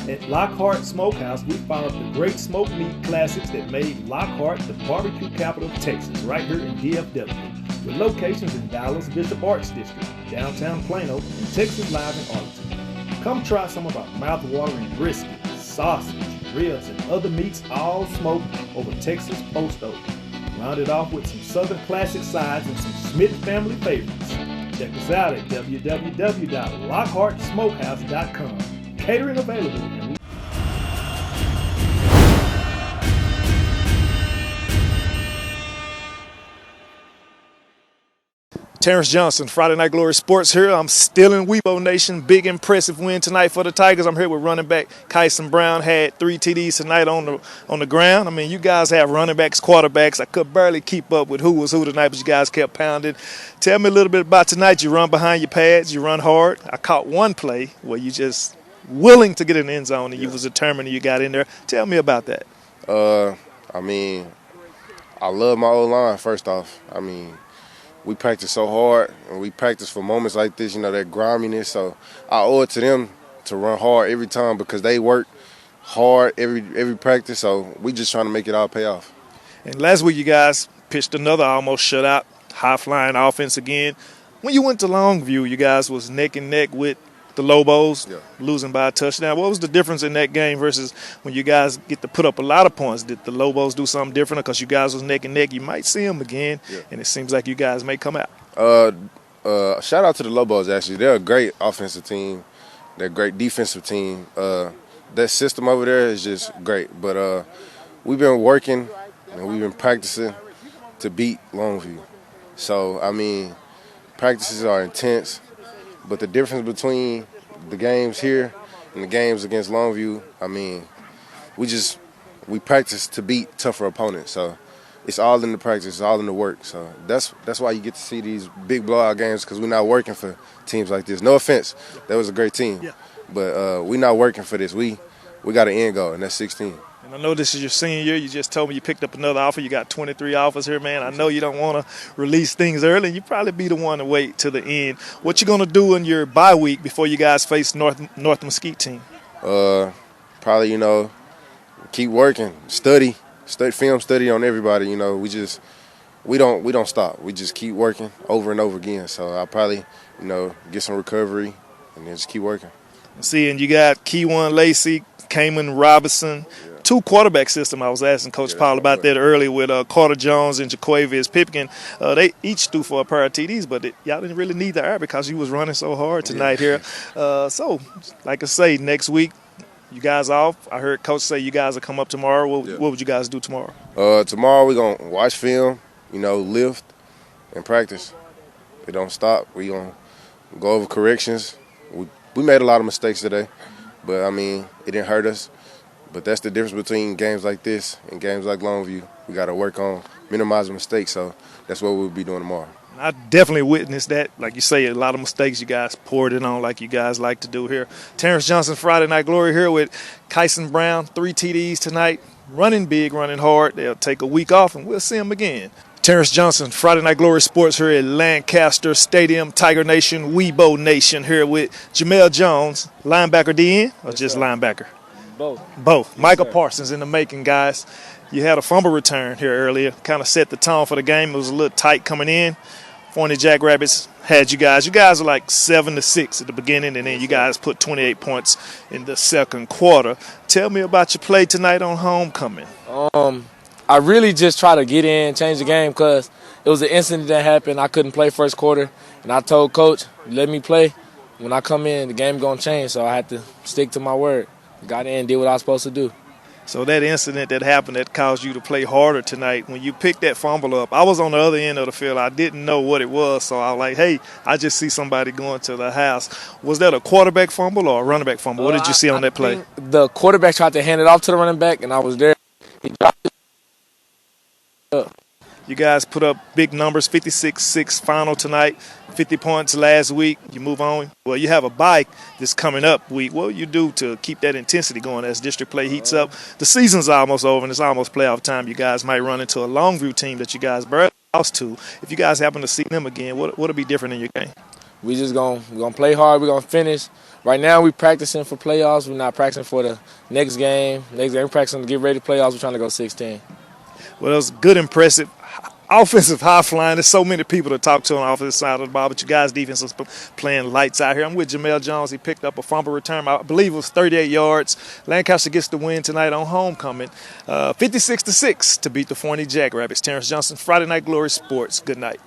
At Lockhart Smokehouse, we found up the great smoked meat classics that made Lockhart the barbecue capital of Texas, right here in DFW, with locations in Dallas, Bishop Arts District, downtown Plano, and Texas Live in Arlington. Come try some of our mouth-watering brisket, sausage, ribs, and other meats all smoked over Texas post oak. Rounded off with some Southern classic sides and some Smith family favorites. Check us out at www.lockhartsmokehouse.com. Catering available. Tarrance Johnson, Friday Night Glory Sports here. I'm still in Weibo Nation. Big impressive win tonight for the Tigers. I'm here with running back Kyson Brown. Had 3 TDs tonight on the ground. I mean, you guys have running backs, quarterbacks. I could barely keep up with who was who tonight, but you guys kept pounding. Tell me a little bit about tonight. You run behind your pads. You run hard. I caught one play where you just willing to get in the end zone and you was determined and you got in there. Tell me about that. I mean, I love my O-line, first off. I mean, we practice so hard, and we practice for moments like this, you know, that griminess. So I owe it to them to run hard every time because they work hard every practice. So we just trying to make it all pay off. And last week you guys pitched another almost shutout, high-flying offense again. When you went to Longview, you guys was neck and neck with the Lobos, losing by a touchdown. What was the difference in that game versus when you guys get to put up a lot of points? Did the Lobos do something different because you guys was neck and neck? You might see them again, and it seems like you guys may come out. Shout out to the Lobos, actually. They're a great offensive team. They're a great defensive team. That system over there is just great. But we've been working and we've been practicing to beat Longview. So, I mean, practices are intense. But the difference between the games here and the games against Longview, I mean, we practice to beat tougher opponents. So it's all in the practice, it's all in the work. So that's why you get to see these big blowout games because we're not working for teams like this. No offense, that was a great team, but we're not working for this. We got an end goal, and that's 16. And I know this is your senior year. You just told me you picked up another offer. You got 23 offers here, man. I know you don't want to release things early. You probably be the one to wait to the end. What you going to do in your bye week before you guys face North Mesquite team? Probably, you know, keep working, study film study on everybody. You know, we don't stop. We just keep working over and over again. So I'll probably, you know, get some recovery and then just keep working. See, and you got Keywan Lacey, Cayman Robinson. 2 quarterback system. I was asking Coach Powell about that earlier with Carter Jones and Jaquavius Pipkin. They each threw for a pair of TDs, but y'all didn't really need the air because you was running so hard tonight here. So, like I say, next week, you guys off. I heard Coach say you guys will come up tomorrow. What would you guys do tomorrow? Tomorrow we're going to watch film, you know, lift, and practice. We don't stop. We're going to go over corrections. We made a lot of mistakes today, but, I mean, it didn't hurt us. But that's the difference between games like this and games like Longview. We got to work on minimizing mistakes, so that's what we'll be doing tomorrow. I definitely witnessed that. Like you say, a lot of mistakes you guys poured it on like you guys like to do here. Tarrance Johnson, Friday Night Glory here with Kyson Brown, 3 TDs tonight. Running big, running hard. They'll take a week off, and we'll see them again. Tarrance Johnson, Friday Night Glory Sports here at Lancaster Stadium, Tiger Nation, Weibo Nation here with Jamel Jones, linebacker DN or just linebacker? Both. Michael Parsons in the making, guys. You had a fumble return here earlier. Kind of set the tone for the game. It was a little tight coming in. Forney Jackrabbits had you guys. You guys were like 7-6 at the beginning, and then you guys put 28 points in the second quarter. Tell me about your play tonight on homecoming. I really just try to get in, change the game, because it was an incident that happened. I couldn't play first quarter, and I told Coach, let me play. When I come in, the game going to change, so I had to stick to my word. Got in, did what I was supposed to do. So that incident that happened that caused you to play harder tonight, when you picked that fumble up, I was on the other end of the field. I didn't know what it was, so I was like, hey, I just see somebody going to the house. Was that a quarterback fumble or a running back fumble? What did you see on that play? The quarterback tried to hand it off to the running back, and I was there. He dropped it up. You guys put up big numbers, 56-6 final tonight, 50 points last week. You move on. Well, you have a bye this coming up week. What will you do to keep that intensity going as district play heats up? The season's almost over, and it's almost playoff time. You guys might run into a Longview team that you guys barely lost to. If you guys happen to see them again, what'll be different in your game? We just gonna play hard. We're gonna finish. right now we're practicing for playoffs. We're not practicing for the next game. We're practicing to get ready for playoffs. We're trying to go 16. Well, it was good, impressive, offensive high flying. There's so many people to talk to on the offensive side of the ball, but you guys' defense was playing lights out here. I'm with Jamel Jones. He picked up a fumble return. I believe it was 38 yards. Lancaster gets the win tonight on homecoming, 56-6 to beat the Forney Jackrabbits. Terrance Johnson, Friday Night Glory Sports. Good night.